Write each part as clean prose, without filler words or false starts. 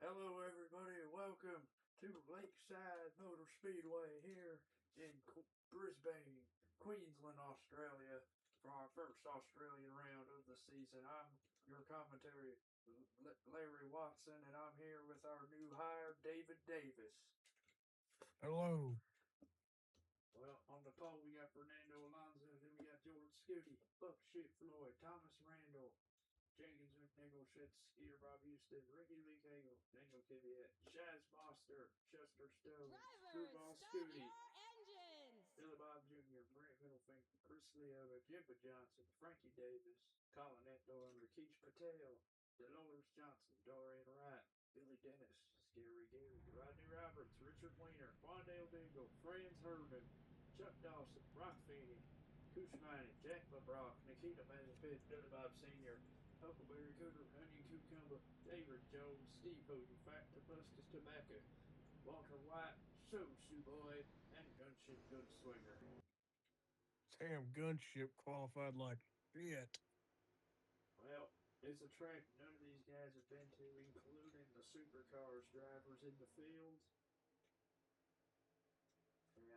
Hello, everybody, and welcome to Lakeside Motor Speedway here in Brisbane, Queensland, Australia, for our first Australian round of the season. I'm your commentary, Larry Watson, and I'm here with our new hire, David Davis. Hello. Well, on the pole, we got Fernando Alonso, then we got George Scooty, Buck Shit Floyd, Thomas Randall, Jenkins McNichol, Shed Skeeter, Bob Houston, Ricky Lee Cagle, Daniel Kiviat, Shaz Foster, Chester Stone, Drivers, Screwball start Scooty, your engines! Billy Bob Jr., Brent Middlefinger, Chris Leota, Jimba Johnson, Frankie Davis, Colin Etdor, Rakesh Patel, Dolores Johnson, Dorian Wright, Billy Dennis, Scary Gary, Rodney Roberts, Richard Weiner, Wandale Dingle, Franz Herman, Chuck Dawson, Rock Feeney, Kushmine, Jack LeBrock, Nikita Mazepin, Billy Bob Sr., Huckleberry Cooter, Onion Cucumber, David Jones, Steve Booty, Fat Tobuscus Tobacco, Walter White, Shoe Boy, and Gunship Gunslinger. Damn gunship qualified like shit. Well, it's a track none of these guys have been to, including the supercars drivers in the field.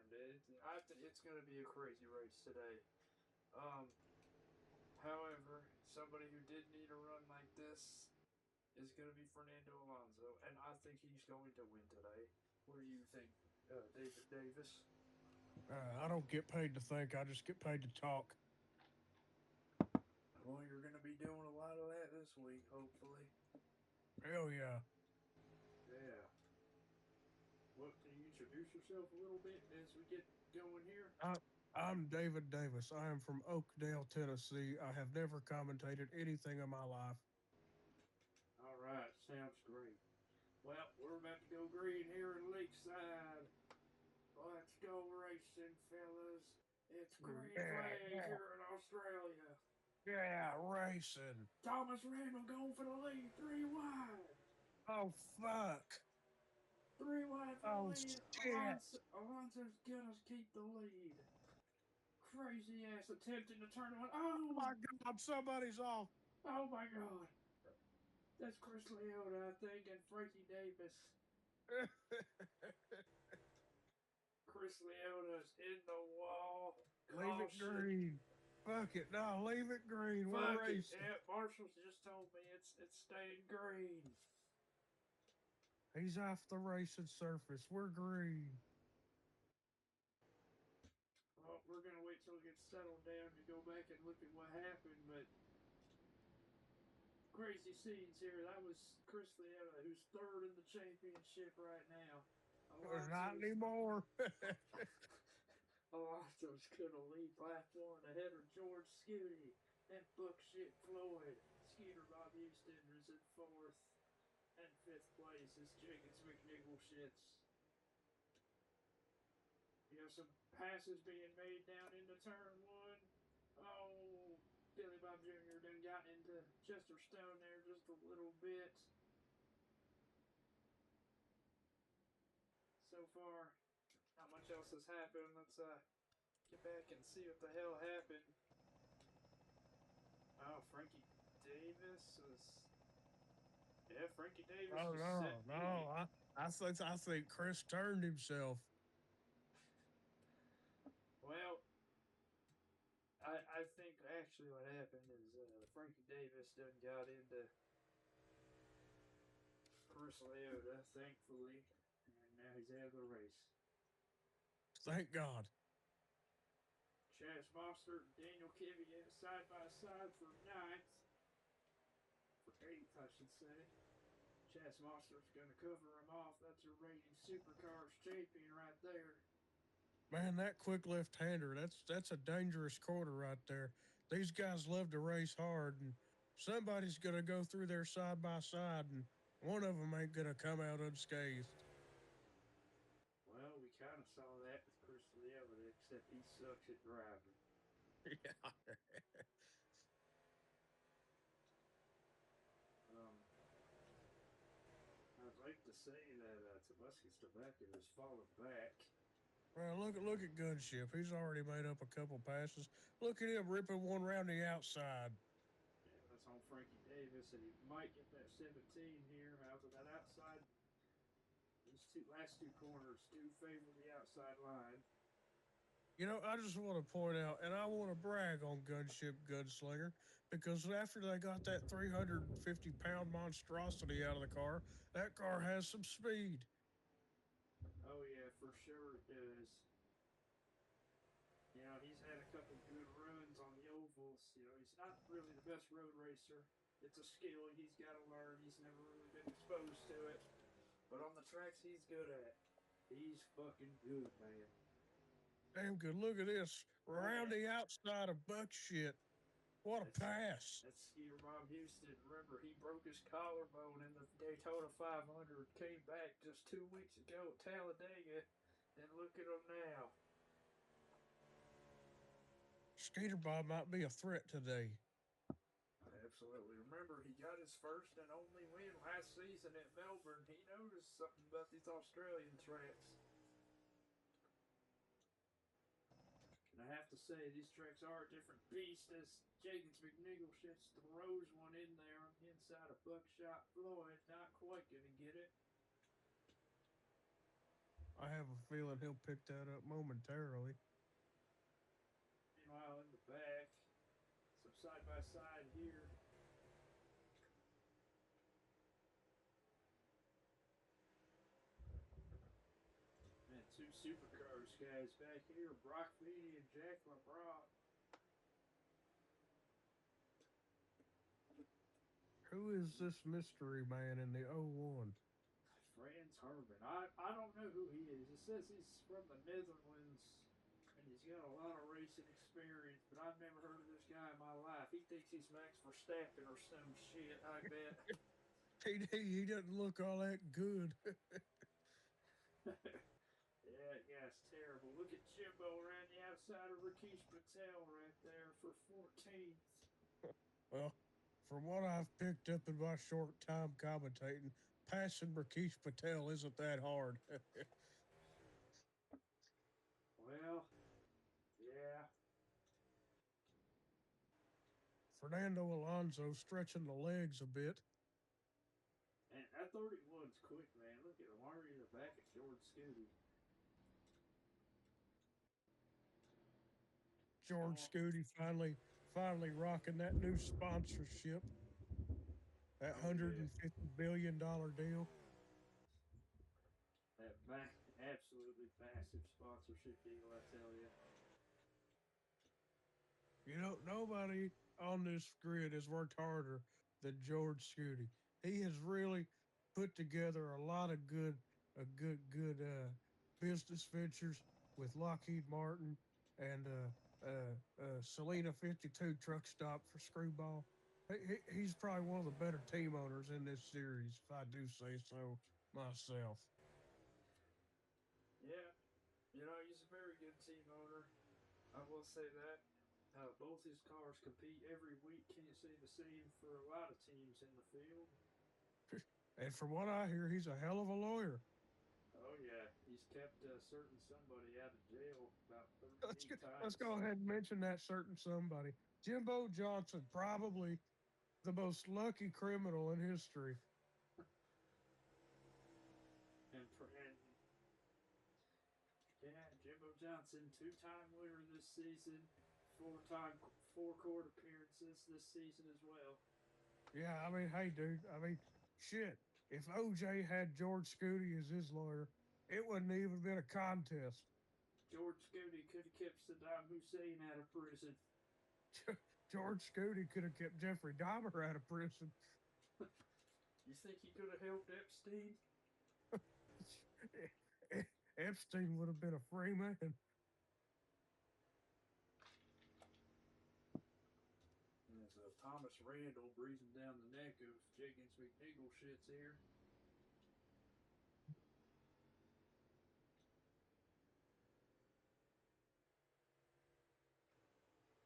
And I think it's going to be a crazy race today. Um, However, somebody who did need a run like this is going to be Fernando Alonso, and I think he's going to win today. What do you think, David Davis? I don't get paid to think. I just get paid to talk. Well, you're going to be doing a lot of that this week, hopefully. Hell yeah. Yeah. Well, can you introduce yourself a little bit as we get going here? I, I'm David Davis. I am from Oakdale, Tennessee. I have never commentated anything in my life. All right, sounds great. Well, we're about to go green here in Lakeside. Let's go racing, fellas. It's green Yeah, flag yeah, here in Australia. yeah, racing. Thomas Randall going for the lead, three wide. Oh, fuck. Three wide for the Oh, lead. shit. Alonso's gonna keep the lead. Crazy ass attempting to turn one. Oh, my God. Somebody's off. Oh my god. That's Chris Leota, I think, and Frankie Davis. Chris Leota's in the wall. Leave it Caution. green. Fuck it. No, leave it green. We're Fuck it. racing. Yeah, Marshall's just told me it's staying green. He's off the racing surface. We're green. Well, we're gonna wait till it gets settled down to go back and look at what happened, but crazy scenes here. That was Chris Leota, who's third in the championship right now. Not Alonso's anymore. Alonso's gonna lead platform ahead of George Scooty and Buckshit Floyd. Skeeter Bob Houston is in fourth, and fifth place is Jenkins McNichol shits. You have some passes being made down into turn one. Oh, Billy Bob Jr. done got into Chester Stone there just a little bit. So far, not much else has happened. Let's get back and see what the hell happened. Oh, Frankie Davis was. Yeah, Frankie Davis Oh was no, set. no! I think Chris turned himself. Well, I think actually what happened is Frankie Davis done got into Chris Leota, thankfully, and now he's out of the race. Thank God. Chaz Foster and Daniel Kiviat side by side for ninth, for eighth, I should say. Chaz Foster's going to cover him off. That's a reigning supercars champion right there. Man, that quick left-hander, that's a dangerous quarter right there. These guys love to race hard, and somebody's gonna go through there side by side, and one of them ain't gonna come out unscathed. Well, we kind of saw that with Chris Leota, except he sucks at driving. Yeah. Um, I'd like to say that Tabusky's tobacco has fallen back. Well, look at Gunship. He's already made up a couple passes. Look at him ripping one round the outside. Yeah, that's on Frankie Davis, and he might get that 17 here. However, that outside, these last two corners do favor the outside line. I just want to point out, and I want to brag on Gunship Gunslinger because after they got that 350-pound monstrosity out of the car, that car has some speed. Oh yeah, for sure it does. He's had a couple good runs on the ovals. He's not really the best road racer. It's a skill he's got to learn. He's never really been exposed to it. But on the tracks he's good at, he's fucking good, man. Damn good. Look at this. Oh Around yeah, the outside of buck shit. What a that's pass. that's skier Bob Houston. Remember, he broke his collarbone in the Daytona 500. Came back just 2 weeks ago at Talladega, and look at him now. Skater Bob might be a threat today. Absolutely. Remember, he got his first and only win last season at Melbourne. He noticed something about these Australian tracks. And I have to say, these tracks are a different beast as Jenkins McNichol just throws one in there on the inside of Buckshot Floyd. Not quite going to get it. I have a feeling he'll pick that up momentarily. Meanwhile, in the back, some side by side here. And two supercars guys back here, Brock Beatty and Jack LeBron. Who is this mystery man in the '01? Franz Harben. I don't know who he is. It says he's from the Netherlands and he's got a lot of racing experience, but I've never heard of this guy in my life. He thinks he's Max Verstappen or some shit, I bet. He doesn't look all that good. Yeah, it's terrible. Look at Jimbo around the outside of Rakesh Patel right there for 14th. Well, from what I've picked up in my short time commentating, passing Rakesh Patel isn't that hard. Well, yeah. Fernando Alonso stretching the legs a bit. And that 31's quick, man. Look at him already in the back of George Scooty. George Oh, Scooty finally rocking that new sponsorship, that oh yeah. $150 billion deal. That absolutely massive sponsorship deal, I tell you. Nobody on this grid has worked harder than George Scooty. He has really put together a lot of good business ventures with Lockheed Martin and Selena 52 truck stop for Screwball. He's probably one of the better team owners in this series, if I do say so myself. Yeah, he's a very good team owner. I will say that. Both his cars compete every week. Can't say the same for a lot of teams in the field. And from what I hear, he's a hell of a lawyer. Oh yeah, he's kept a certain somebody out of jail about let's 38 go, let's go times. ahead and mention that certain somebody. Jimbo Johnson, probably the most lucky criminal in history. And yeah, Jimbo Johnson, two-time winner this season, four-time four-court appearances this season as well. Yeah, I mean, hey, dude, I mean, shit. If OJ had George Scooty as his lawyer, it wouldn't even been a contest. George Scooty could have kept Saddam Hussein out of prison. George Scooty could have kept Jeffrey Dahmer out of prison. You think he could have helped Epstein? Epstein would have been a free man. As Thomas Randall breathing down the neck of Jenkins McNichol shits here.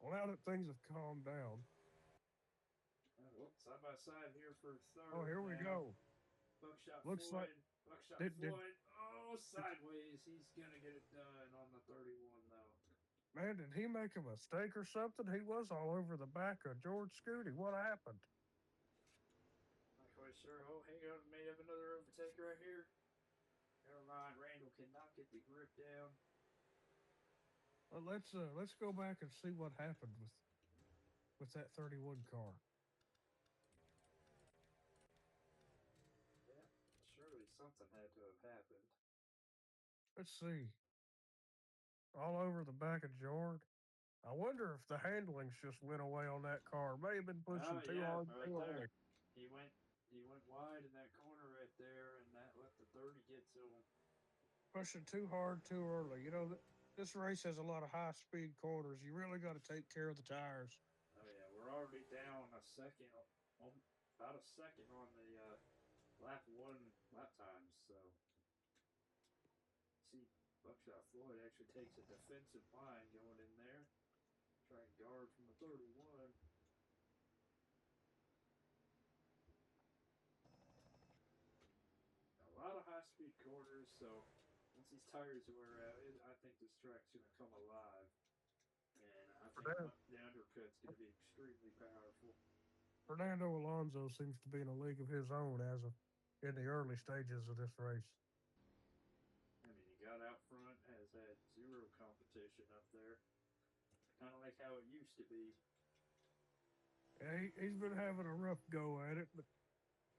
Well, now that things have calmed down, Well, side by side here for oh, third here we now. go. Buckshot Looks like Floyd. Buckshot did Floyd. Oh, sideways. He's going to get it done on the 31, though. man, did he make a mistake or something? He was all over the back of George Scooty. What happened? sure. Oh, hang on, may have another overtake right here. Never mind, Randall cannot get the grip down. Well, let's go back and see what happened with that 31 car. Yeah, surely something had to have happened. Let's see. All over the back of Jord. I wonder if the handlings just went away on that car. May have been pushing Oh too yeah, hard right too there. early. He went he went wide in that corner right there, and that let the 30 get to him. Pushing too hard too early. You know, this race has a lot of high speed corners. You really got to take care of the tires. Oh yeah, we're already down a second, about a second on the lap one lap times. So see, Buckshot Floyd actually takes a defensive line going in there, try and guard from the 31. A lot of high speed corners, so once these tires wear out, I think this track's going to come alive. And I think the undercut's going to be extremely powerful. Fernando Alonso seems to be in a league of his own as of in the early stages of this race. I mean, he got out front, has had zero competition up there. Kind of like how it used to be. Yeah, he's been having a rough go at it, but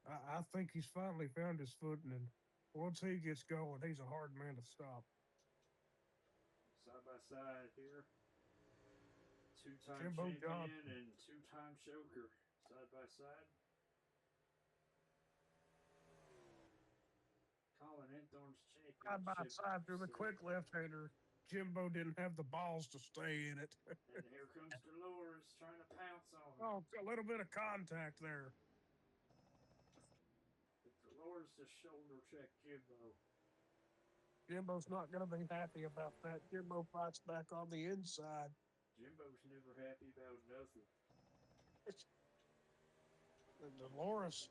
I think he's finally found his footing. And once he gets going, he's a hard man to stop. Side by side here. Two-time Jimbo champion Johnson, and two-time choker. Side by side. Colin Enthorn's side by championship. side through the So, quick left-hander. Jimbo didn't have the balls to stay in it. and here comes Dolores trying to pounce on him. Oh, a little bit of contact there. Dolores just shoulder checked Jimbo. Jimbo's not going to be happy about that. Jimbo fights back on the inside. Jimbo's never happy about nothing. And Dolores,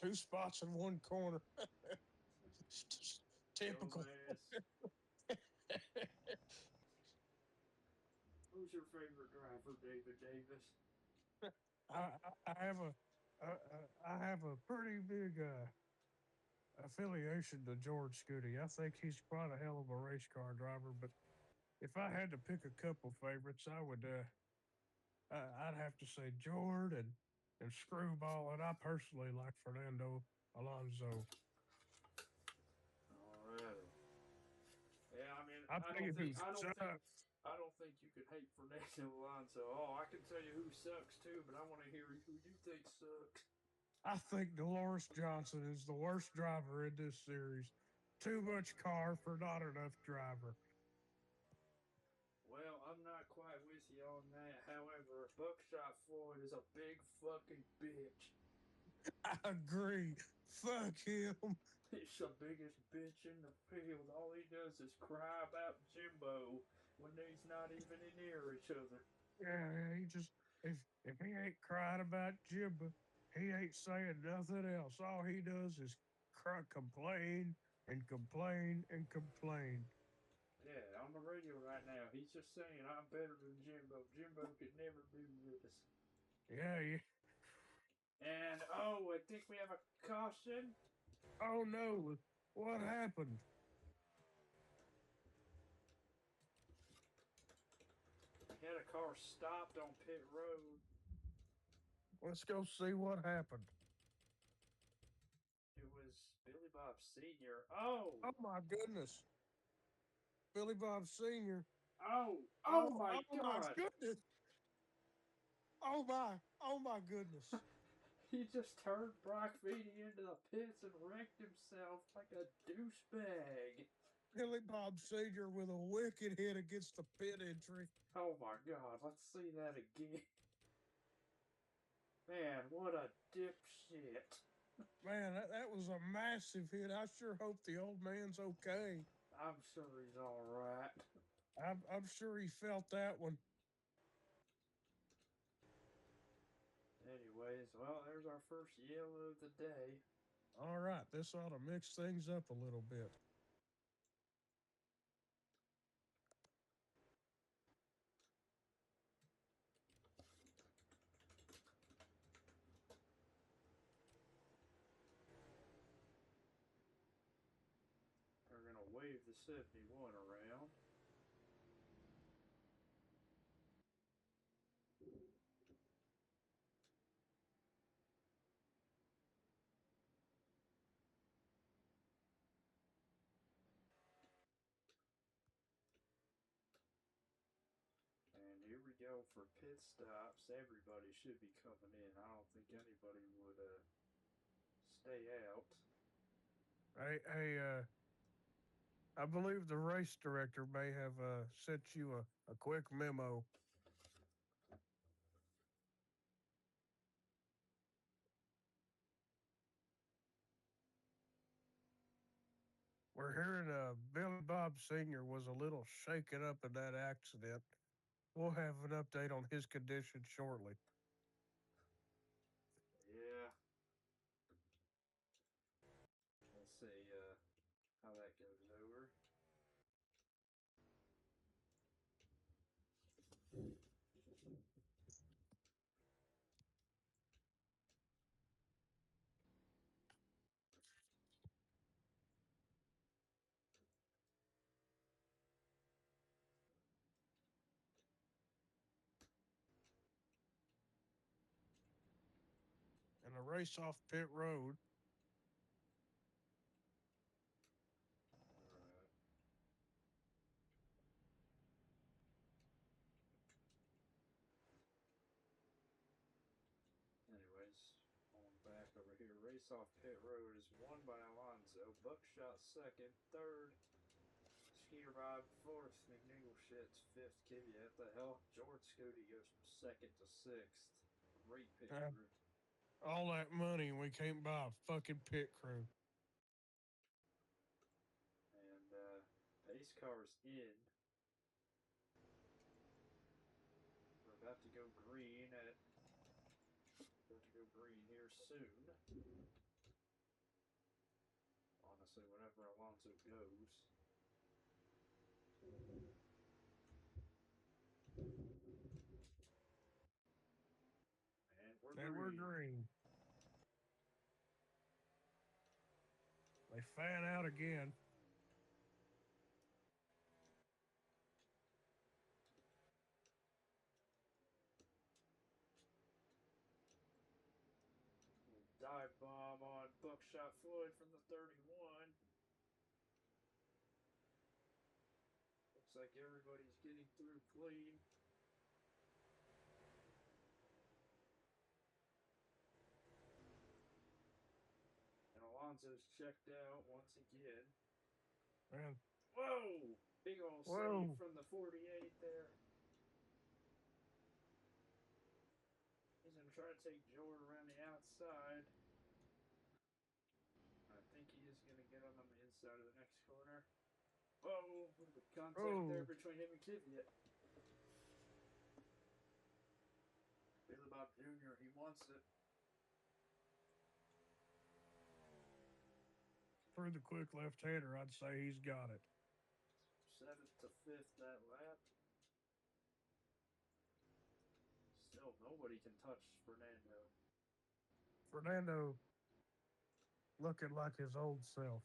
2 spots in one corner. Typical. Who's your favorite driver, David Davis? I have a pretty big affiliation to George Scooty. I think he's quite a hell of a race car driver. But if I had to pick a couple favorites, I'd have to say George and Screwball, and I personally like Fernando Alonso. All right. Yeah, I mean, I'll tell you who sucks. I don't think you could hate Fernando Alonso. Oh, I can tell you who sucks too, but I want to hear who you think sucks. I think Dolores Johnson is the worst driver in this series. Too much car for not enough driver. Well, I'm not quite with you on that. However, Buckshot Floyd is a big fucking bitch. I agree. Fuck him. He's the biggest bitch in the field. All he does is cry about Jimbo when he's not even near each other. Yeah, he just if he ain't crying about Jimbo, he ain't saying nothing else. All he does is cry, complain and complain and complain. Yeah, on the radio right now, he's just saying, I'm better than Jimbo. Jimbo could never do this. Yeah. And, oh, I think we have a caution. Oh no, what happened? We had a car stopped on pit road. Let's go see what happened. It was Billy Bob Sr. Oh! Oh my goodness. Billy Bob Sr. Oh my God! My goodness. Oh my goodness. He just turned Brock Feedy into the pits and wrecked himself like a douchebag. Billy Bob Sr. with a wicked hit against the pit entry. Oh my God, let's see that again. Man, what a dipshit. Man, that was a massive hit. I sure hope the old man's okay. I'm sure he's alright. I'm sure he felt that one. Anyways, well, there's our first yellow of the day. All right, this ought to mix things up a little bit. wave the 71 around. And here we go for pit stops. Everybody should be coming in. I don't think anybody would stay out. I believe the race director may have sent you a quick memo. We're hearing Billy Bob Sr. was a little shaken up in that accident. We'll have an update on his condition shortly. Yeah. Let's see how that goes over. And a race off pit road. Alright. Anyways, on back over here. Race off pit road is won by Alonso. Buckshot second. Third. Skeeter Bob fourth. McNeil shit's fifth. Kvyat. The hell? George Scotty goes from second to sixth. Great pit crew. All that money and we can't buy a fucking pit crew. And pace car's in. We're about to go green here soon. Honestly, whenever Alonso goes. And we're green. They fan out again. Dive bomb on Buckshot Floyd from the 31. Looks like everybody's getting through clean. And Alonso's checked out once again. Man. Whoa! Big old save from the 48 there. He's going to try to take Jordan around the outside. I think he is going to get him on the inside of the next corner. Whoa! A little bit of contact there between him and Kvyat. Billy Bob Jr., he wants it. For the quick left-hander, I'd say he's got it. 7th to 5th that lap. Still, nobody can touch Fernando. Fernando looking like his old self.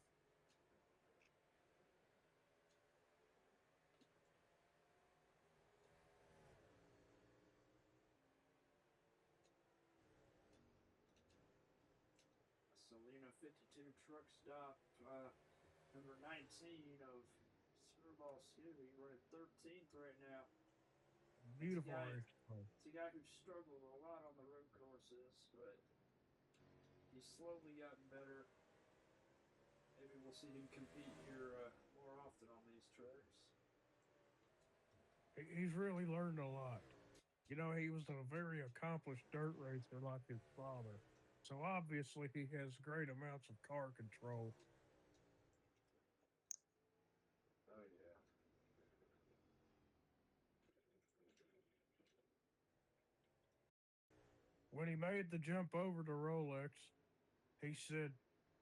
Salina 52 truck stop, number 19 of Screwball Scooby. We're at 13th right now. Beautiful. It's a guy who struggled a lot on the road courses, but he's slowly gotten better. Maybe we'll see him compete here more often on these tracks. He's really learned a lot. You know, he was a very accomplished dirt racer like his father. So obviously he has great amounts of car control. Oh, yeah. When he made the jump over to Rolex, he said,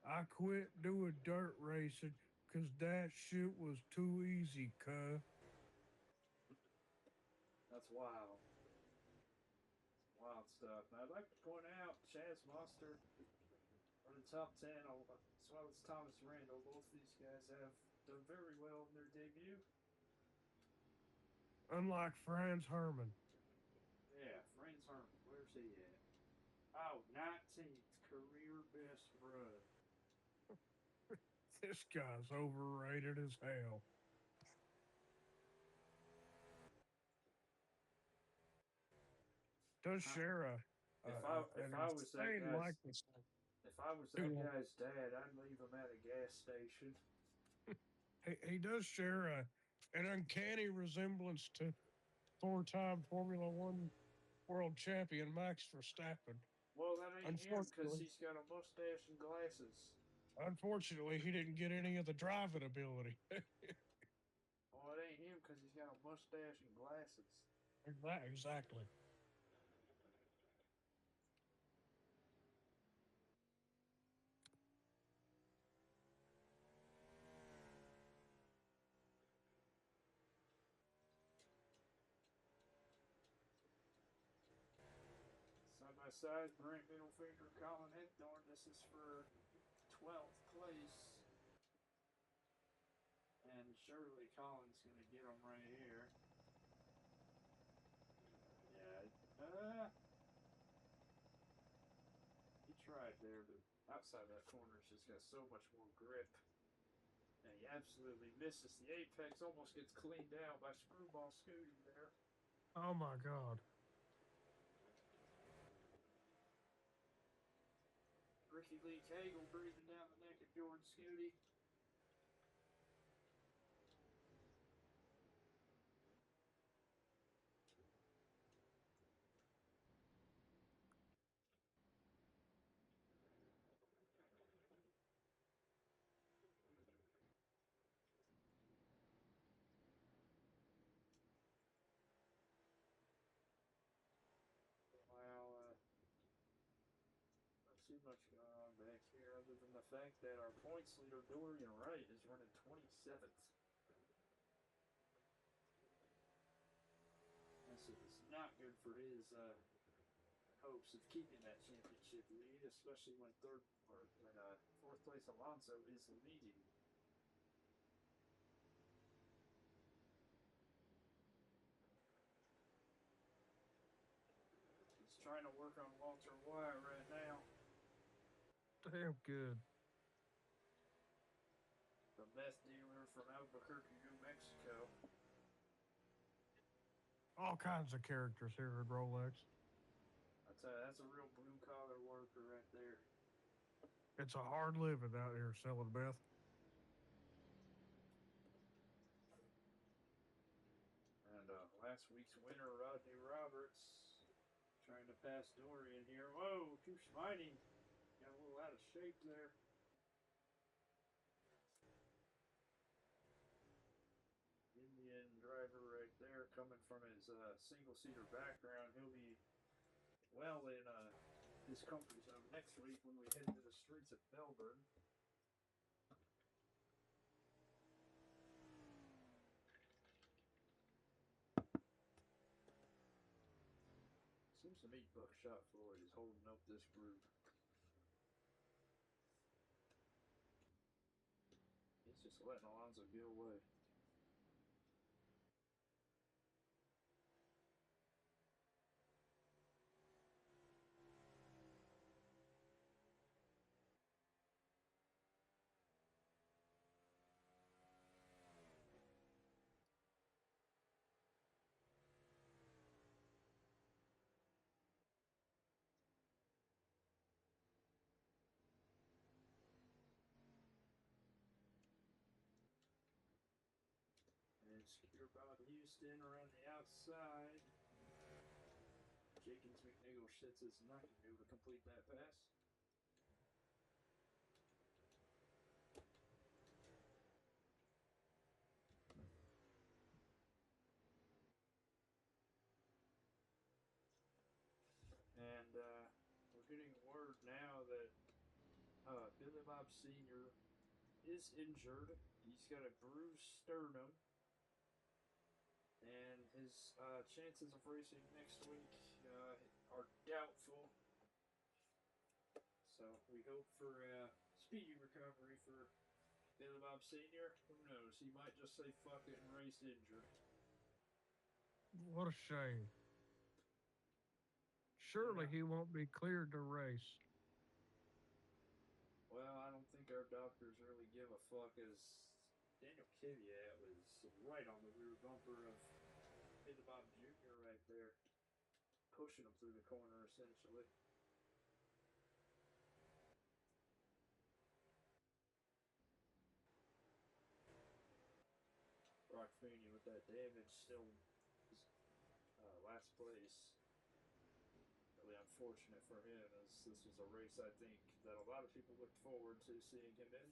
"I quit doing dirt racing because that shit was too easy, cuh." That's wild. Wild stuff. Now, I'd like to point out Chaz Monster are the top 10, as well as Thomas Randall. Both these guys have done very well in their debut. Unlike Franz Herman. Yeah, Franz Herman, where's he at? Oh, 19th career best run. This guy's overrated as hell. Does share If an I was that insane guy's likeness if I was that to guy's dad, I'd leave him at a gas station. he does share an uncanny resemblance to four-time Formula One world champion Max Verstappen. Well, that ain't him because Unfortunately, he's got a mustache and glasses. unfortunately, he didn't get any of the driving ability. Well, it ain't him because he's got a mustache and glasses. Exactly. Side by side, Brent Middlefinger, Colin Hepthorne. This is for 12th place. And surely Colin's going to get him right here. Yeah. He tried there, but outside that corner, it's just got so much more grip. And he absolutely misses the apex, almost gets cleaned out by Screwball Scooty there. Oh my God. Ricky Lee Cagle breathing down the neck of Jordan Scooty. Well, not too much going on back here other than the fact that our points leader Dorian Wright is running 27th. This is not good for his hopes of keeping that championship lead, especially when fourth place Alonso is leading. He's trying to work on Walter Wyatt right now. Damn good. The meth dealer from Albuquerque, New Mexico. All kinds of characters here at Rolex. I tell you, that's a real blue collar worker right there. It's a hard living out here selling meth. And last week's winner, Rodney Roberts, trying to pass Dorian here. Whoa, too spiny. Got a little out of shape there. Indian driver right there, coming from his single-seater background. He'll be well in his comfort zone next week when we head to the streets of Melbourne. Seems to me Buckshot Floyd is holding up this group. He's just letting Alonso get away. And secure Bob Houston around the outside. Jenkins McNichol shits is not going to be able to complete that pass. And we're getting word now that Billy Bob Sr. is injured. He's got a bruised sternum. And his chances of racing next week are doubtful. So we hope for a speedy recovery for Billy Bob Sr.? Who knows? He might just say fuck it and race injured. What a shame. Surely Yeah. he won't be cleared to race. Well, I don't think our doctors really give a fuck, as Daniel Kvyat was right on the rear bumper of Billy Bob Jr. right there, pushing him through the corner essentially. Rock Feeney with that damage still last place. Really unfortunate for him, as this was a race I think that a lot of people looked forward to seeing him in.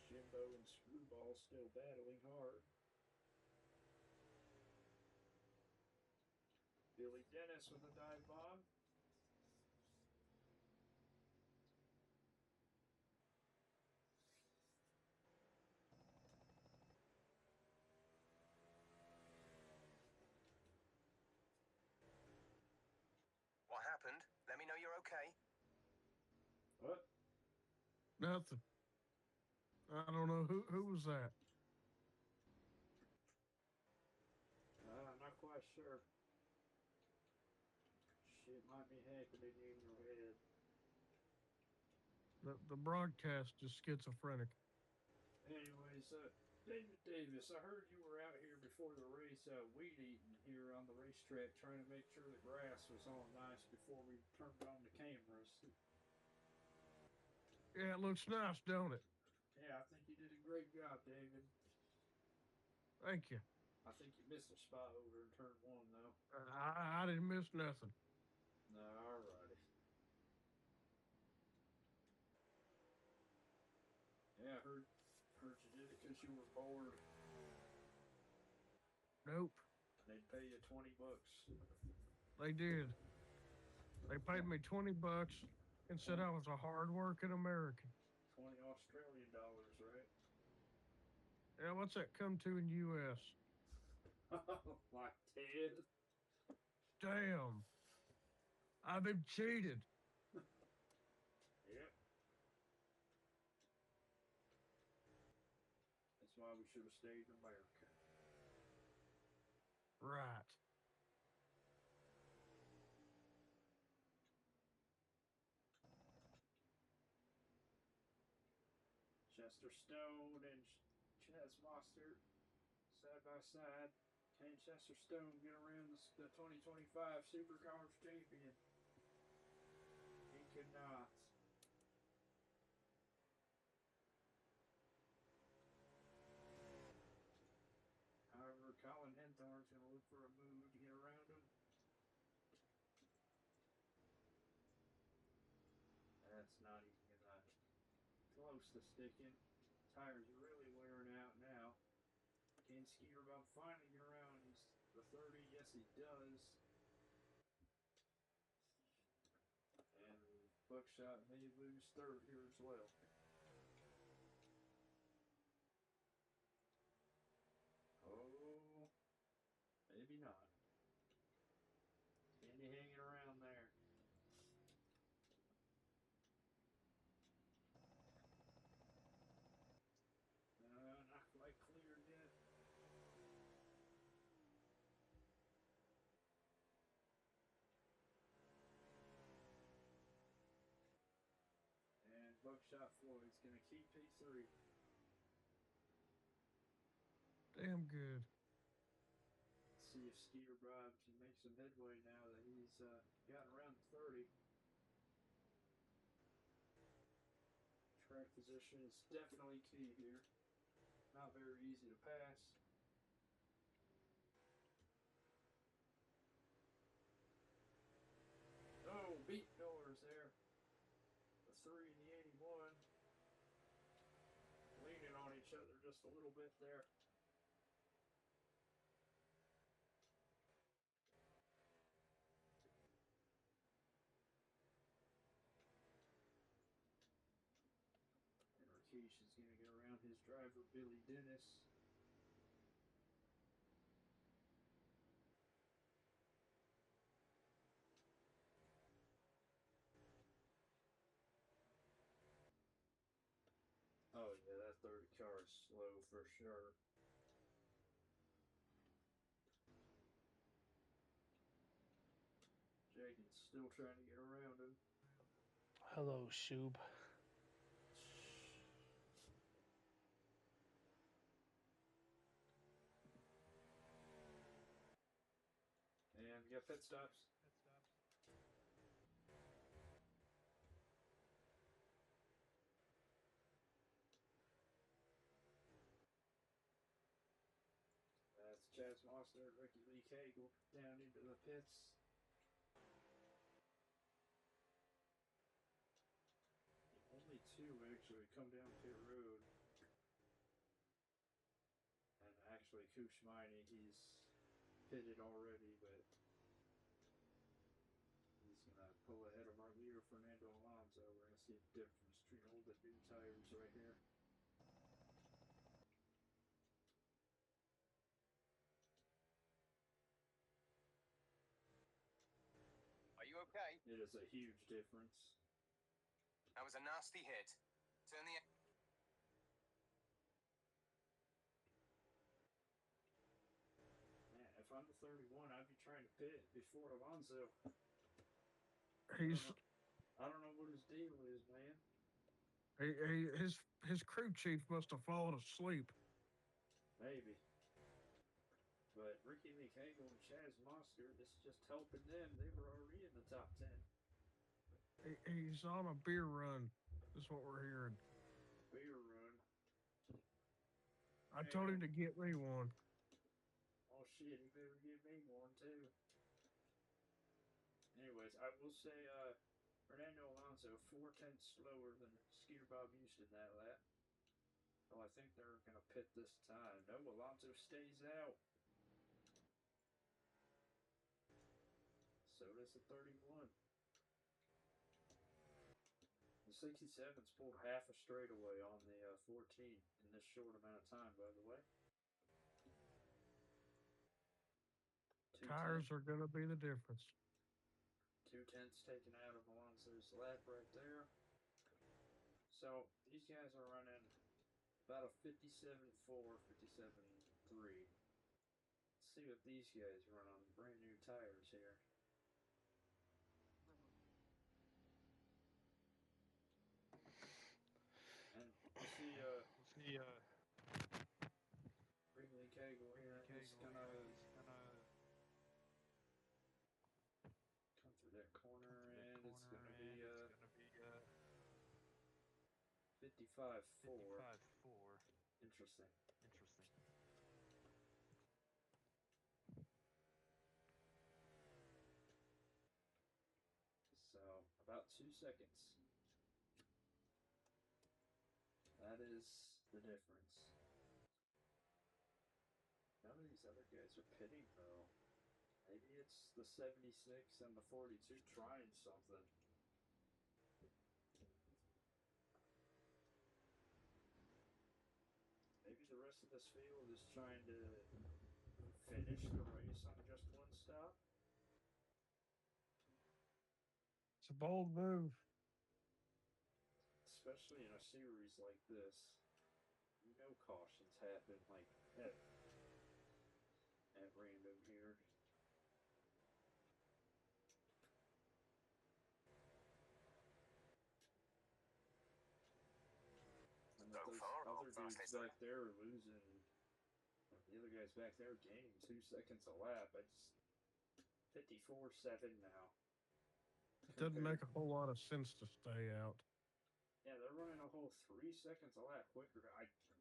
Jimbo and Screwball still battling hard. Billy Dennis with a dive bomb. What happened? Let me know you're okay. What? Nothing. I don't know who was that. I'm not quite sure. Shit might be happening in your head. The broadcast is schizophrenic. Anyways, David Davis, I heard you were out here before the race weed eating here on the racetrack, trying to make sure the grass was all nice before we turned on the cameras. Yeah, it looks nice, don't it? Yeah, I think you did a great job, David. Thank you. I think you missed a spot over in turn one, though. I didn't miss nothing. No, alrighty. Yeah, I heard you did it because you were bored. Nope. They'd pay you $20. They did. They paid me $20 and said I was a hard-working American. 20 Australian dollars, right? Yeah, what's that come to in U.S.? Like 10. Damn. I've been cheated. Yep. That's why we should have stayed in America. Right. Chester Stone and Chaz Mostert side by side. Can Chester Stone get around the 2025 Supercars champion? He could not. However, Colin Henthorne's going to look for a move to get around him. That's not even close to sticking. Tires are really wearing out now. Can Skeeter Bob finally get around the 30? Yes, he does. And Buckshot may lose third here as well. Oh, maybe not. Candy hanging around there. Not quite cleared yet. And Buckshot Floyd's going to keep P3. Damn good. Let's see if Skeeter Bob can make some headway now that he's gotten around 30. Track position is definitely key here. Not very easy to pass. Oh, beat Doors there. The 3 and the 81. Leaning on each other just a little bit there. Keisha's gonna get around his driver, Billy Dennis. Oh yeah, that third car is slow for sure. Jenkins still trying to get around him. Hello, Shoob. And we got pit stops. That's Chaz Monster and Ricky Lee Cagle down into the pits. Only two actually come down pit road. And actually, Kushmini, he's pitted already, but he's going to pull ahead of our leader, Fernando Alonso. We're going to see a difference between old and new tires right here. Are you okay? It is a huge difference. That was a nasty hit. Turn the... Man, if I'm the 31, I'd be trying to pit before Alonso. He's I don't know what his deal is, man. his crew chief must have fallen asleep. Maybe. But Ricky Lee Cagle and Chaz Monster, this is just helping them. They were already in the top 10. He's on a beer run, is what we're hearing. Beer run. I told him to get me one. Oh shit, he better give me one too. Anyways, I will say, Fernando Alonso 4/10 slower than Skeeter Bob Houston that lap. Oh, I think they're gonna pit this time. No, Alonso stays out. So does the 31. The 67's pulled half a straightaway on the 14 in this short amount of time, by the way. Tires are going to be the difference. 2/10 taken out of Alonso's lap right there. So these guys are running about a 57.4, 57.3. Let's see what these guys run on brand new tires here. And we'll see, Wrigley Cagle here is gonna come through that corner, and it's gonna be 55.4. Interesting. So about 2 seconds. That is the difference. None of these other guys are pitting though. Maybe it's the 76 and the 42 trying something. Maybe the rest of this field is trying to finish the race on just one stop. It's a bold move. Especially in a series like this. You know cautions happen like at random here. And So those far, other fast dudes they back there are losing. The other guys back there gaining 2 seconds a lap. It's 54.7 now. It doesn't make a whole lot of sense to stay out. Yeah, they're running a whole 3 seconds a lap quicker.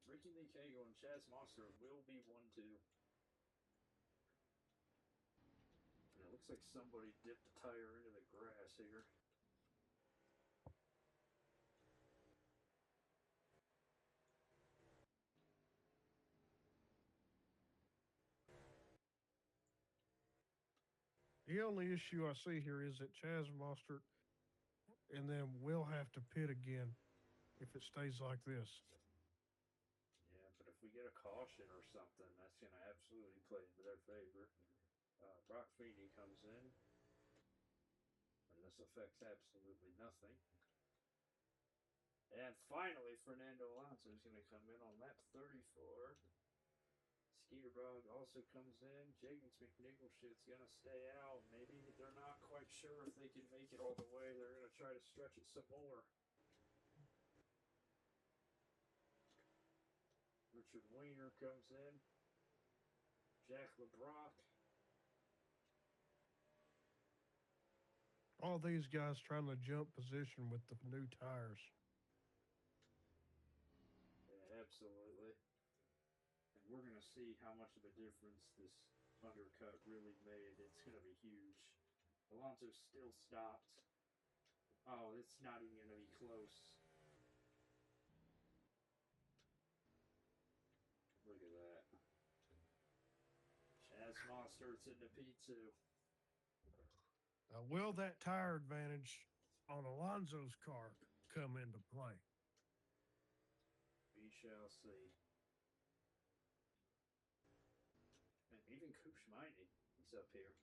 Ricky Lee Cagle and Chaz Monster will be 1-2. And it looks like somebody dipped a tire into the grass here. The only issue I see here is that Chaz Mostert and then will have to pit again. if it stays like this. Yeah, but if we get a caution or something, that's going to absolutely play into their favor. Brock Feeney comes in, and this affects absolutely nothing. And finally, Fernando Alonso is going to come in on lap 34. Skeeterbug also comes in. Jenkins McNicholshit's going to stay out. Maybe they're not quite sure if they can make it all the way. They're going to try to stretch it some more. Richard Weiner comes in. Jack LeBrock. All these guys trying to jump position with the new tires. Yeah, absolutely. And we're going to see how much of a difference this undercut really made. It's going to be huge. Alonso still stopped. Oh, it's not even going to be close. Look at that. Chaz Mostert's into P2. Now, will that tire advantage on Alonso's car come into play? We shall see. And even Kushmaini is up here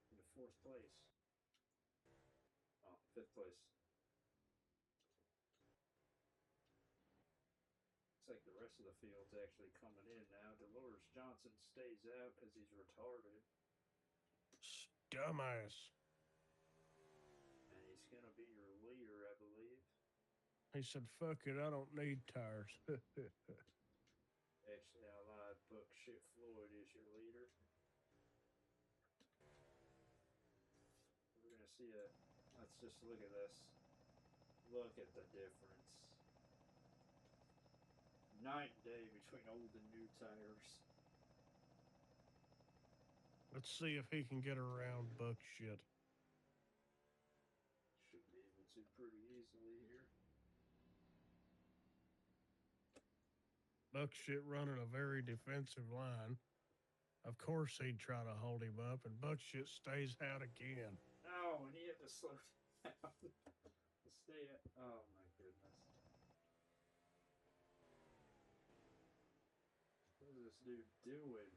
in the 4th place. Oh, 5th place. Looks like the rest of the field's actually coming in now. Dolores Johnson stays out because he's retarded. Dumbass. And he's going to be your leader, I believe. He said, fuck it, I don't need tires. Actually, I lied. Buck Shit Floyd is your leader. We're going to see a... Let's just look at this. Look at the difference. Night and day between old and new tires. Let's see if he can get around Buck Shit. Should be able to pretty easily here. Buck Shit running a very defensive line. Of course he'd try to hold him up, and Buck Shit stays out again. Oh, and he had to slow down to stay at... Oh, my goodness. What is this dude doing?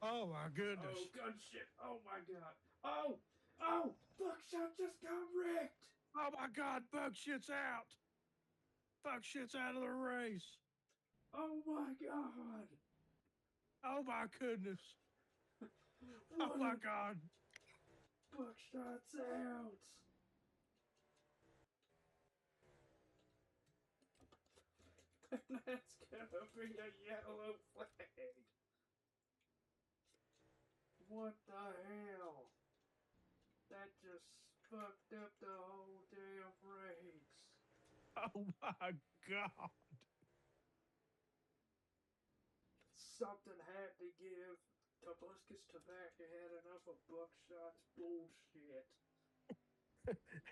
Oh, my goodness. Oh, good shit. Oh, my God. Oh! Oh! Buckshot just got wrecked! Oh, my God, Buck Shit's out. Buck Shit's out of the race. Oh, my God! Oh, my goodness. Oh, my God. Buckshot's out! And that's gonna be a yellow flag. What the hell? That just fucked up the whole damn race. Oh, my God. Something had to give. Tobuscus Tobacco had enough of Buckshot's bullshit.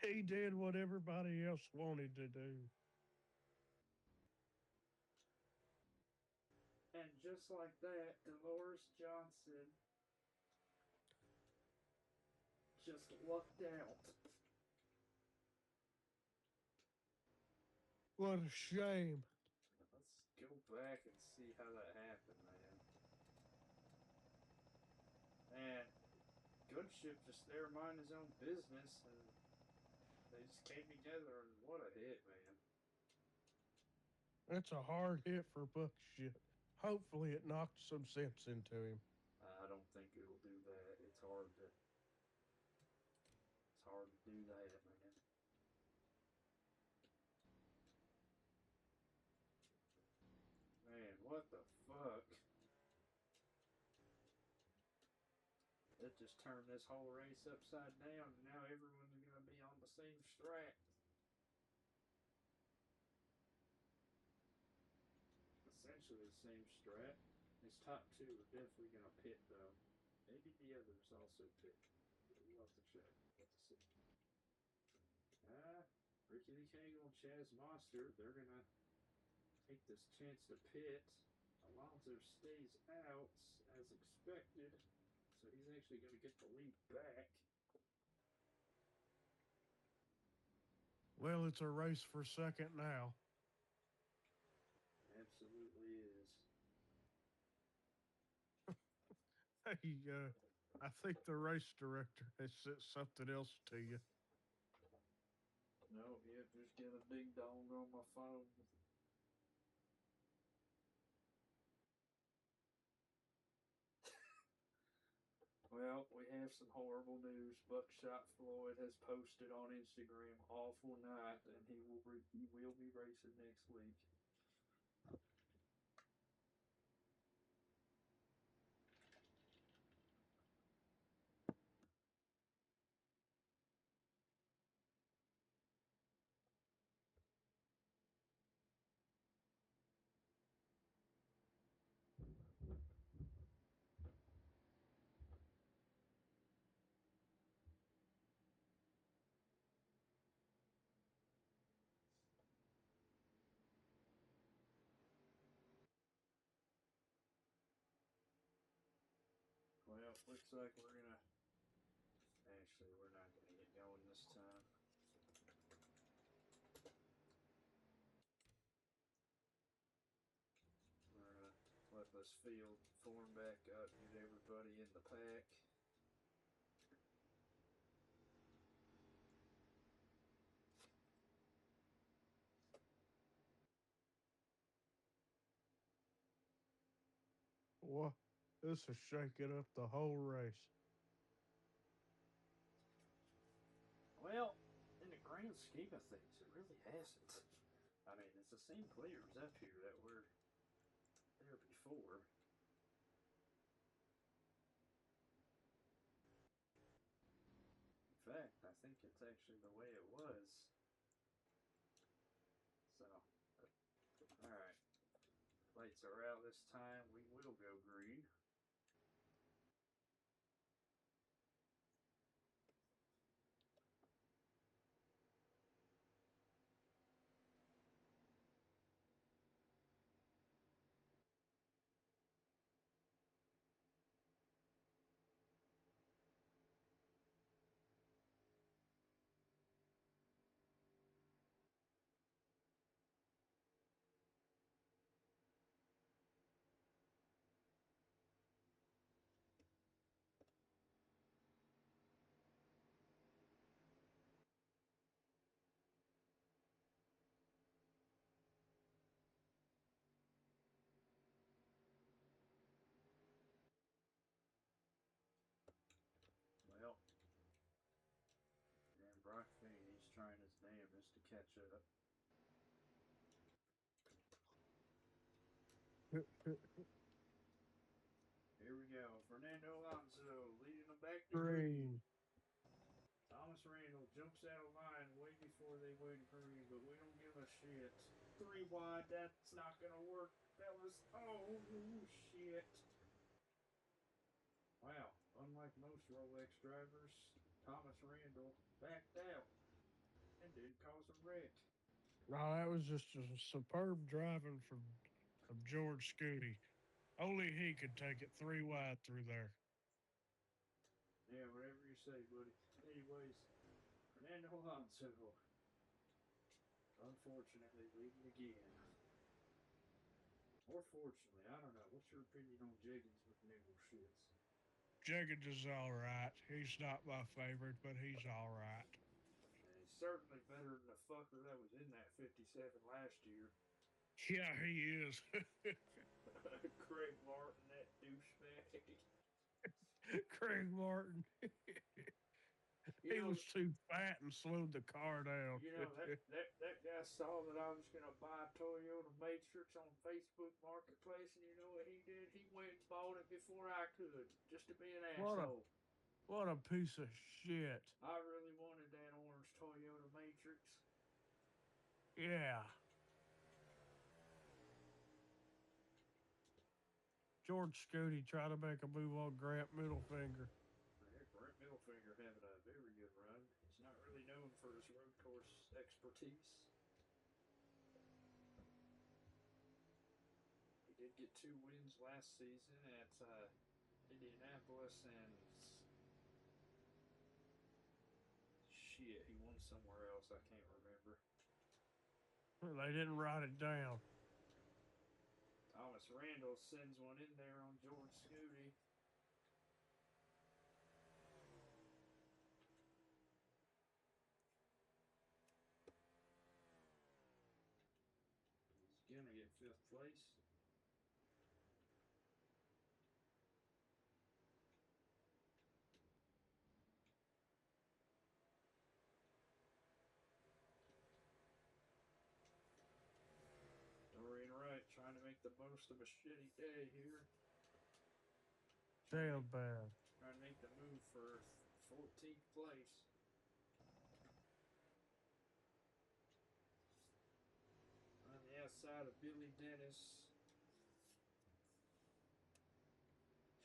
He did what everybody else wanted to do. And just like that, Dolores Johnson just lucked out. What a shame. Let's go back and see how that happened, man. And Goodship just there minding his own business, and they just came together, and what a hit, man. That's a hard hit for Buck Shit. Hopefully it knocked some sense into him. I don't think it'll do that. It's hard to do that, man. Man, what the fuck? That just turned this whole race upside down, and now everyone's gonna be on the same track. Essentially the same strat. His top two are definitely gonna pit though. Maybe the others also pit. We'll have to check. We'll have to see. Ricky Lee Cagle and Chaz Monster, they're gonna take this chance to pit. Alonso stays out as expected, so he's actually gonna get the lead back. Well, it's a race for second now. Hey, I think the race director has sent something else to you. No, yeah, just get a ding dong on my phone. Well, we have some horrible news. Buckshot Floyd has posted on Instagram, "Awful night," and he will be racing next week. Well, looks like we're gonna. Actually, we're not gonna get going this time. We're gonna let this field form back up, get everybody in the pack. What? This is shaking up the whole race. Well, in the grand scheme of things, it really hasn't. I mean, it's the same players up here that were there before. In fact, I think it's actually the way it was. So, alright. Lights are out this time. We will go green. Well, and Brock Feeney's trying his damnedest to catch up. Here we go. Fernando Alonso leading them back to green. Green. Thomas Randall jumps out of line way before they went green, but we don't give a shit. 3 wide, that's not gonna work, fellas. Oh, shit. Wow, unlike most Rolex drivers, Thomas Randall backed out and didn't cause a wreck. No, that was just a superb driving from George Scooty. Only he could take it 3 wide through there. Yeah, whatever you say, buddy. Anyways, Fernando Alonso, unfortunately, leading again. Or fortunately, I don't know. What's your opinion on Jeggings with niggle shits? Jenkins is all right. He's not my favorite, but he's all right. And he's certainly better than the fucker that was in that 57 last year. Yeah, he is. Craig Martin, that douchebag. Craig Martin. You He know, was too fat and slowed the car down. that guy saw that I was gonna buy a Toyota Matrix on Facebook Marketplace, and you know what he did? He went and bought it before I could, just to be an what a asshole. what a piece of shit. I really wanted that orange Toyota Matrix. Yeah. George Scooty tried to make a move on Grant Middlefinger. Brent Middlefinger having a very good run. He's not really known for his road course expertise. He did get 2 wins last season at Indianapolis, and shit, he won somewhere else. I can't remember. They didn't write it down. Thomas Randall sends one in there on George Scooty. 5th place. Dorian Wright trying to make the most of a shitty day here. Damn bad. Trying to make the move for 14th place. On the outside of Billy Dennis.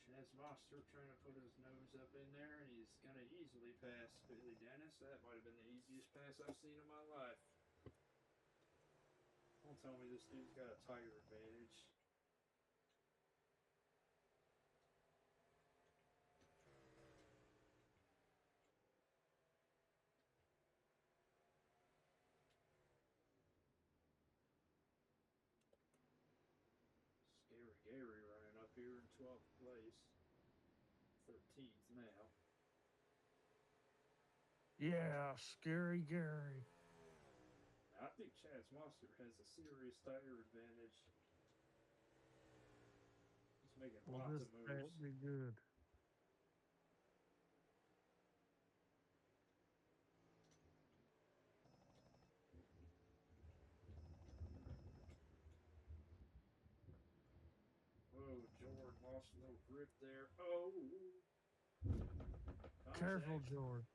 Chaz Monster trying to put his nose up in there, and he's going to easily pass Billy Dennis. That might have been the easiest pass I've seen in my life. Don't tell me this dude's got a tire advantage. Scary Gary running up here in 12th place. 13th now. Yeah, Scary Gary. I think Chaz Monster has a serious tire advantage. He's making Well, lots this of moves. can't be good. Whoa, Jordan lost a little grip there. Oh! Careful, Contact. George.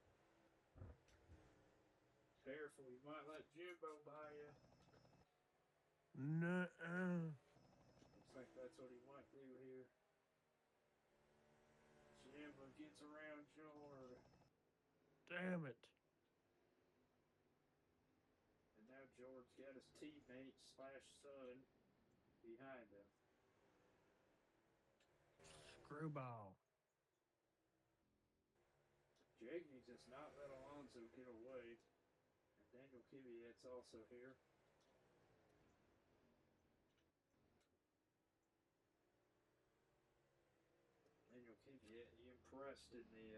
Careful, you might let Jimbo by you. Nuh-uh. Looks like that's what he might do here. Jimbo gets around Jordan. Damn it. And now George's got his teammate slash son behind him. Screwball. Jaggy does not let Alonso get away. And Daniel Kvyat's also here. Daniel Kvyat, he impressed in the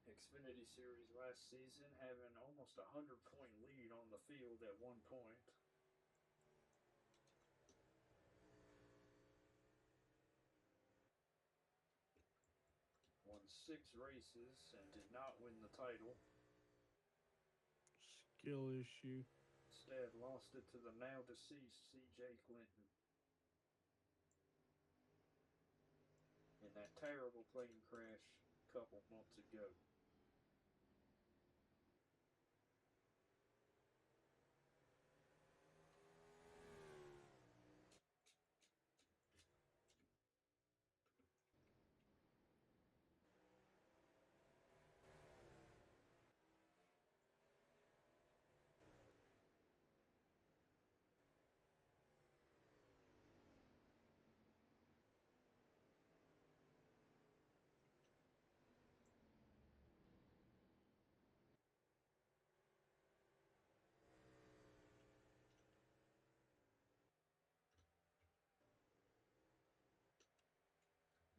Xfinity Series last season, having almost a 100-point lead on the field at one point. Won 6 races and did not win the title. Skill issue. Instead, lost it to the now deceased C.J. Clinton in that terrible plane crash a couple months ago.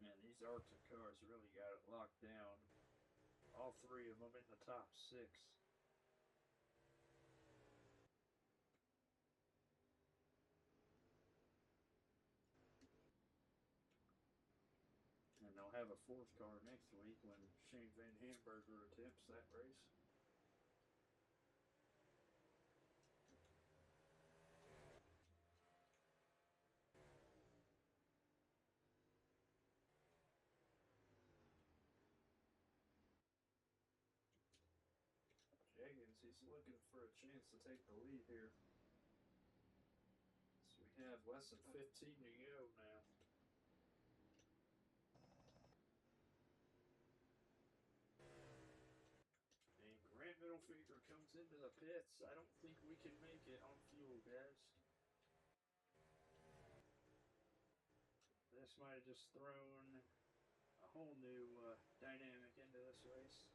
Man, these Arctic cars really got it locked down. All 3 of them in the top 6. And they'll have a 4th car next week when Shane Van Hamburger attempts that race. Jaggins, he's looking for a chance to take the lead here. So we have less than 15 to go now. And Grant Middlefinger comes into the pits. I don't think we can make it on fuel, guys. This might have just thrown a whole new dynamic into this race.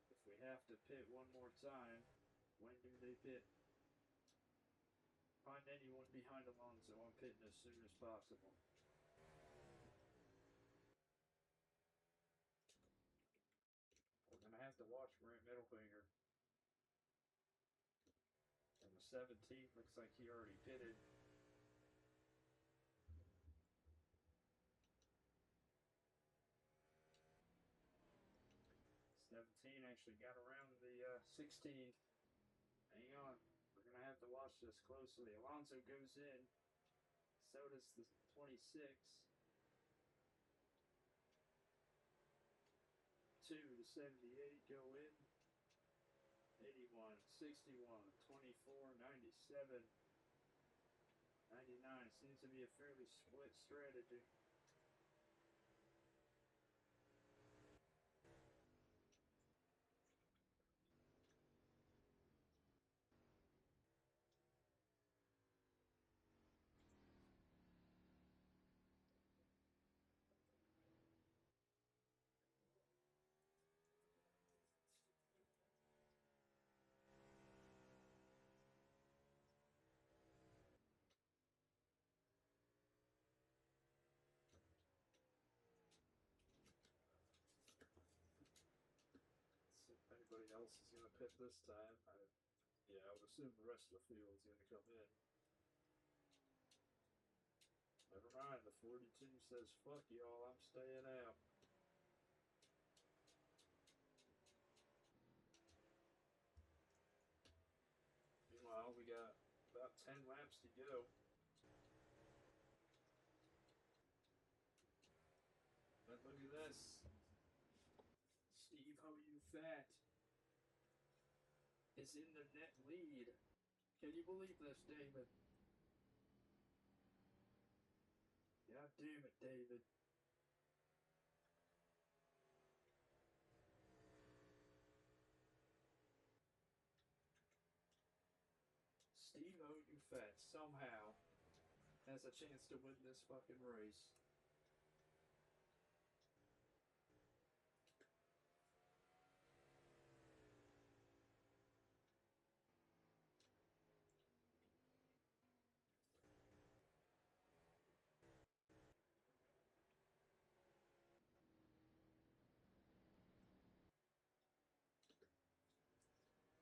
If we have to pit one more time, when do they pit? Find anyone behind Alonso, I'm pitting as soon as possible. We're going to have to watch Grant Middlefinger. And the 17 looks like he already pitted. Actually got around the 16. Hang on. We're going to have to watch this closely. Alonso goes in. So does the 26. 2 to 78 go in. 81, 61, 24, 97, 99. Seems to be a fairly split strategy. If anybody else is going to pit this time, I would assume the rest of the field is going to come in. Never mind, the 42 says, fuck y'all, I'm staying out. Meanwhile, we got about 10 laps to go. But look at this. Steve Ho You Fat is in the net lead. Can you believe this, David? God damn it, David. Steve O. You Fat somehow has a chance to win this fucking race.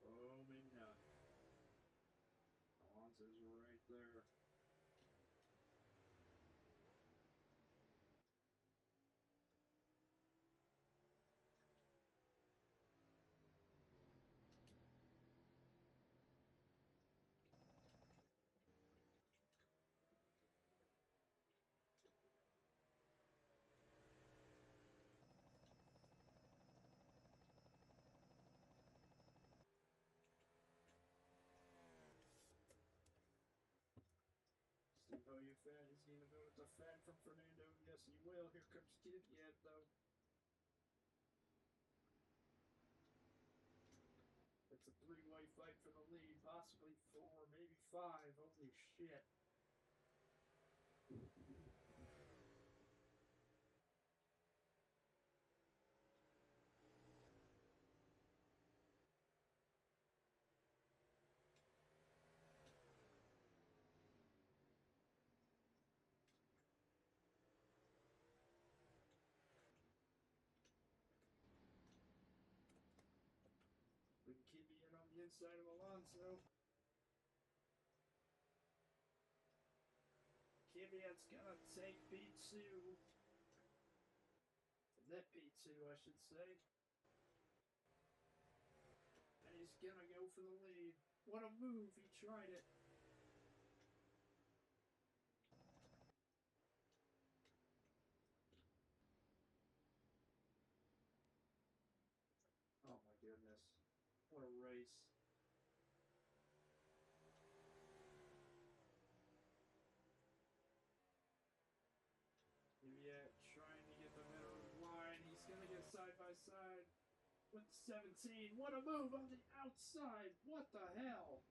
Oh, maybe not. Alonso's right there. Steve O. You Fat is going to go with the Fat from Fernando. Yes, he will. Here comes Kvyat, though. It's a three-way fight for the lead, possibly 4, maybe 5. Holy shit. With Kvyat on the inside of Alonso. Kvyat's gonna take P2. Net P2, I should say. And he's gonna go for the lead. What a move, he tried it. Oh my goodness. What a race. Kvyat trying to get the middle line. He's gonna get side by side with 17. What a move on the outside. What the hell?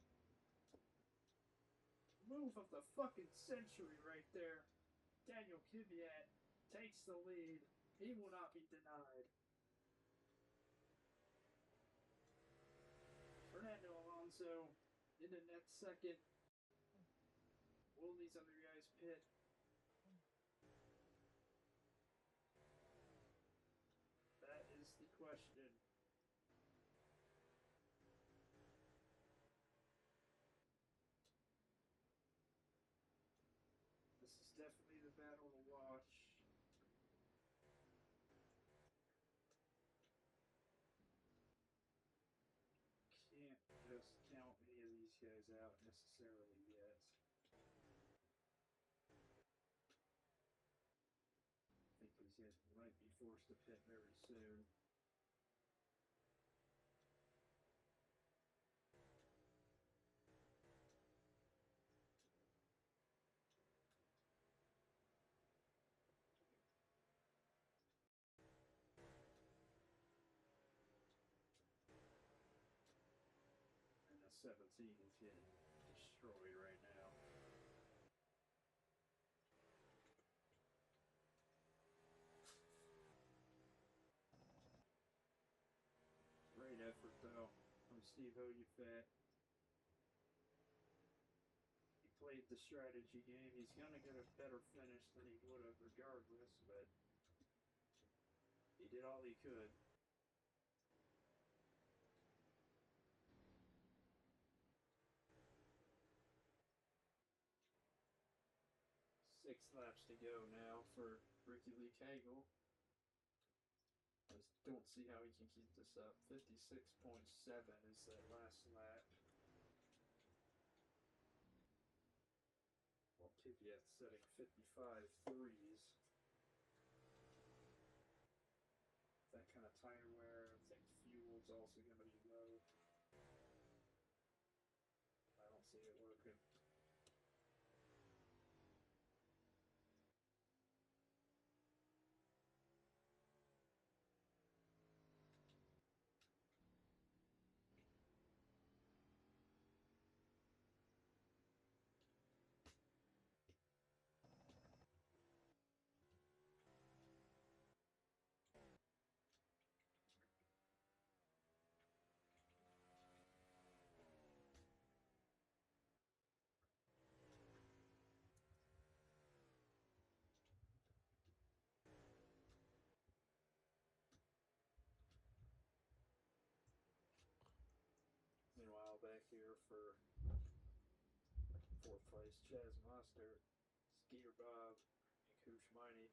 Move of the fucking century right there. Daniel Kvyat takes the lead. He will not be denied. Fernando Alonso in the next second. Will these other guys pit? That is the question. battle to watch. Can't just count any of these guys out necessarily yet. I think these guys might be forced to pit very soon. And the 17 is getting destroyed right now. Great effort though from Steve Hoyufat. He played the strategy game. He's gonna get a better finish than he would have regardless, but he did all he could. 6 laps to go now for Ricky Lee Cagle. I just don't see how he can keep this up. 56.7 is that last lap. Well, Kvyat's setting 55 threes. That kind of tire wear, I think fuel's also going to be low. I don't see it working. Meanwhile, back here for 4th place, Chaz Mostert, Skeeter Bob, and Koosh Miney.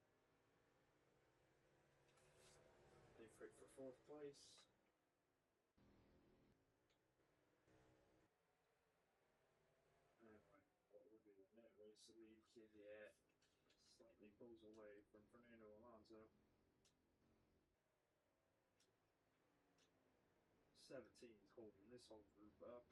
They fight for 4th place. And what we're doing that race, the lead Kvyat slightly pulls away from Fernando Alonso. 17 is holding this whole group up.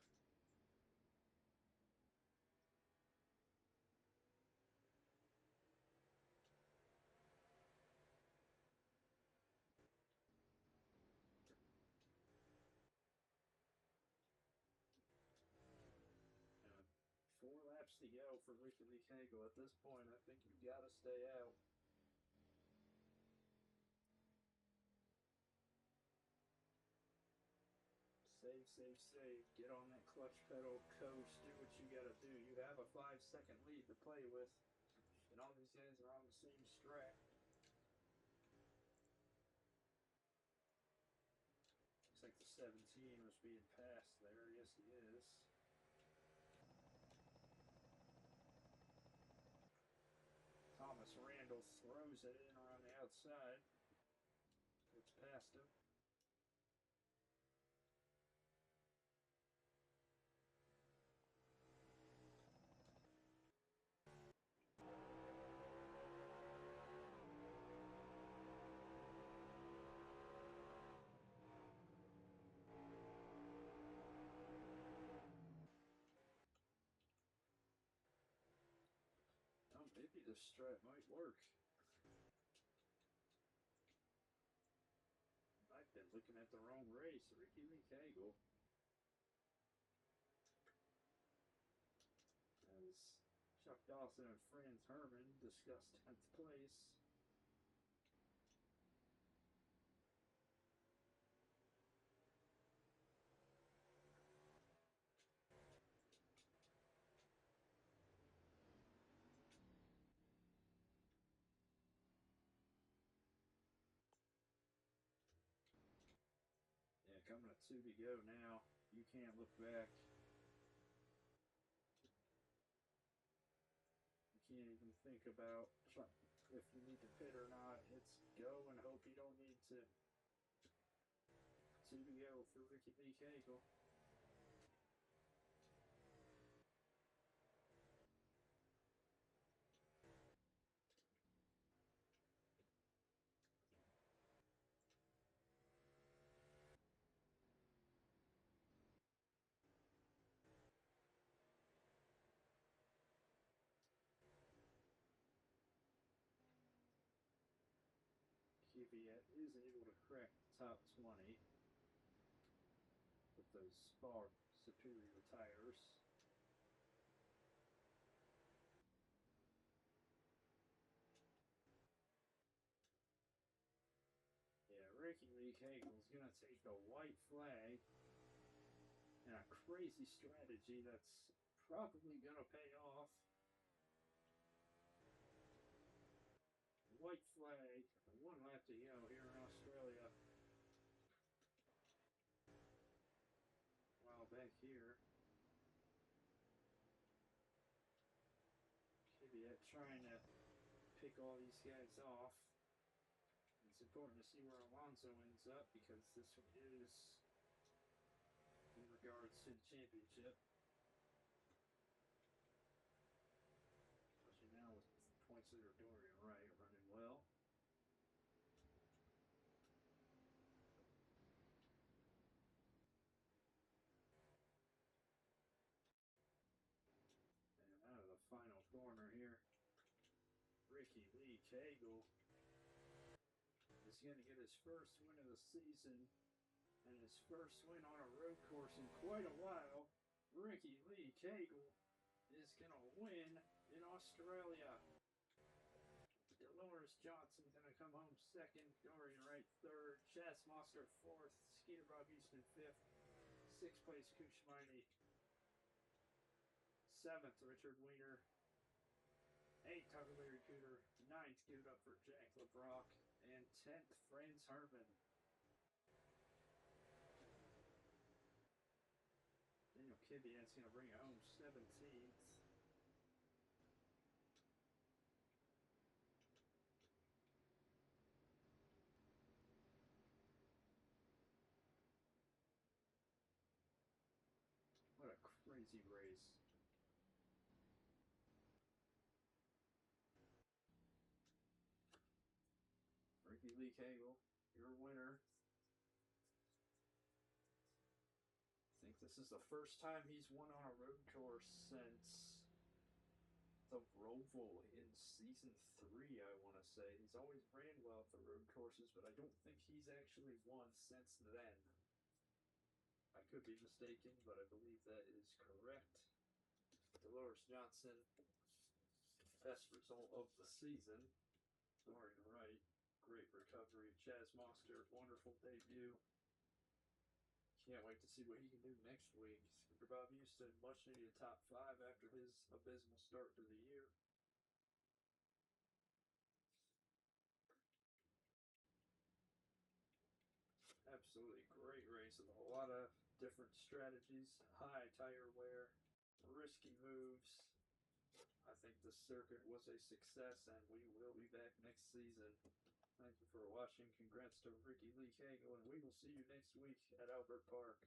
And 4 laps to go for Ricky Lee Cagle. At this point, I think you've got to stay out. Save. Get on that clutch pedal, coast, do what you gotta do. You have a 5-second lead to play with. And all these guys are on the same track. Looks like the 17 was being passed there. Yes, he is. Thomas Randall throws it in around the outside. It's past him. Oh, maybe this strat might work. I've been looking at the wrong race. Ricky Lee Cagle. As Chuck Dawson and Franz Herman discussed 10th place. Yeah, coming at 2 to go now. You can't look back. You can't even think about if you need to pit or not. It's go and hope you don't need to go for Ricky Lee Cagle. Kvyat is able to crack the top 20 with those far superior tires. Yeah, Ricky Lee Cagle's gonna take a white flag and a crazy strategy that's probably gonna pay off. White flag, 1 lap to go here in Australia. While back here, Kvyat trying to pick all these guys off. It's important to see where Alonso ends up because this is in regards to the championship. Especially now with points leader Dorian Wright running well. And out of the final corner here, Ricky Lee Cagle is going to get his first win of the season and his first win on a road course in quite a while. Ricky Lee Cagle is going to win in Australia. Dolores Johnson going to come home second, Dorian Wright third, Chas Monster fourth, Skeeter Bob Houston fifth, sixth place Kushmini, seventh Richard Weiner, eighth Tucker Larry Cooter, ninth give it up for Jack LeBrock, and 10th Franz Herman. Daniel Kvyat's going to bring it home 17th. What a crazy race. Ricky Lee Cagle, your winner. I think this is the first time he's won on a road course since the Roval in season 3, I want to say. He's always ran well at the road courses, but I don't think he's actually won since then. I could be mistaken, but I believe that is correct. Dolores Johnson, best result of the season. Dorian Wright, great recovery. Chas Monster, wonderful debut. Can't wait to see what he can do next week. Scooter Bob Houston, much needed top 5 after his abysmal start to the year. Absolutely great race with a lot of different strategies, high tire wear, risky moves. I think the circuit was a success, and we will be back next season. Thank you for watching. Congrats to Ricky Lee Cagle, and we will see you next week at Albert Park.